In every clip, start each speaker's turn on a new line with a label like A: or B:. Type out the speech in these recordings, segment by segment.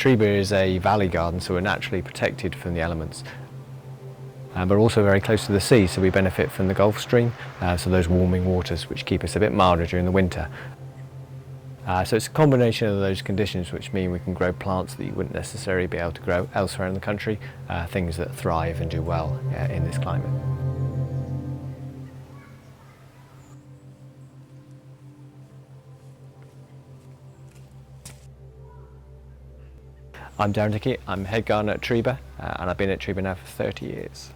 A: Trebah is a valley garden, so we're naturally protected from the elements. But also very close to the sea, so we benefit from the Gulf Stream, so those warming waters which keep us a bit milder during the winter. So it's a combination of those conditions which mean we can grow plants that you wouldn't necessarily be able to grow elsewhere in the country, things that thrive and do well in this climate. I'm Darren Dickey, I'm head gardener at Trebah, and I've been at Trebah now for 30 years.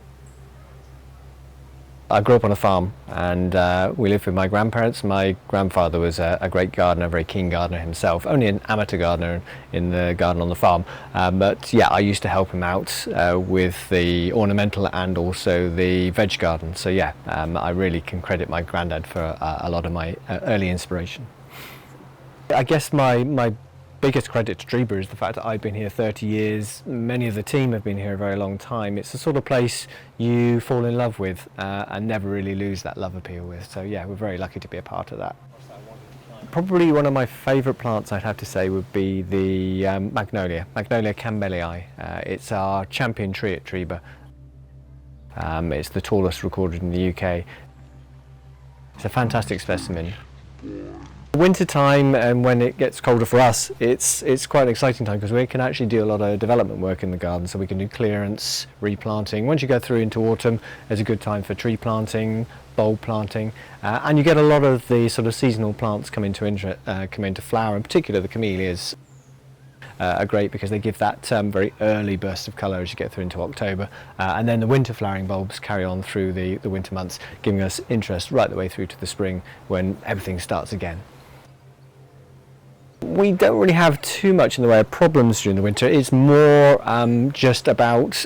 A: I grew up on a farm and we lived with my grandparents. My grandfather was a great gardener, a very keen gardener himself, only an amateur gardener in the garden on the farm. But yeah, I used to help him out with the ornamental and also the veg garden. So yeah, I really can credit my granddad for a lot of my early inspiration. I guess my biggest credit to Trebah is the fact that I've been here 30 years. Many of the team have been here a very long time. It's the sort of place you fall in love with and never really lose that love appeal with. So yeah, we're very lucky to be a part of that. Probably one of my favourite plants, I'd have to say, would be the Magnolia campbellii. It's our champion tree at Trebah. It's the tallest recorded in the UK. It's a fantastic specimen. Winter time, and when it gets colder for us, it's quite an exciting time because we can actually do a lot of development work in the garden. So we can do clearance, replanting. Once you go through into autumn, it's a good time for tree planting, bulb planting, and you get a lot of the sort of seasonal plants come into flower. In particular, the camellias are great because they give that very early burst of colour as you get through into October, and then the winter flowering bulbs carry on through the winter months, giving us interest right the way through to the spring when everything starts again. We don't really have too much in the way of problems during the winter. It's more just about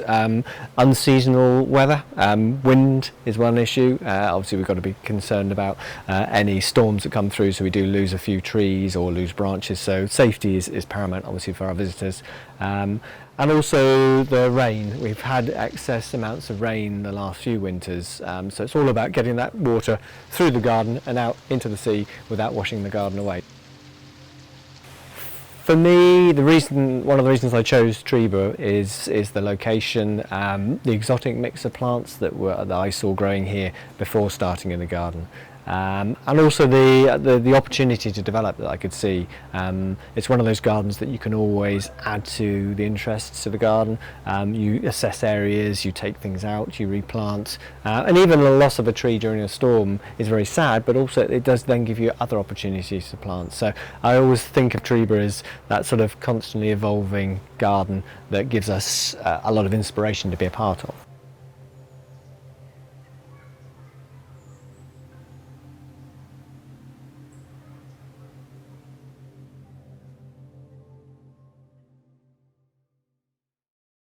A: unseasonal weather. Wind is one issue. Obviously we've got to be concerned about any storms that come through, so we do lose a few trees or lose branches, so safety is paramount obviously for our visitors. And also the rain. We've had excess amounts of rain the last few winters, so it's all about getting that water through the garden and out into the sea without washing the garden away. For me, one of the reasons I chose Trebah is the location, the exotic mix of plants that I saw growing here before starting in the garden. And also the opportunity to develop that I could see. It's one of those gardens that you can always add to the interests of the garden. You assess areas, you take things out, you replant, and even the loss of a tree during a storm is very sad, but also it does then give you other opportunities to plant. So I always think of Trebah as that sort of constantly evolving garden that gives us a lot of inspiration to be a part of.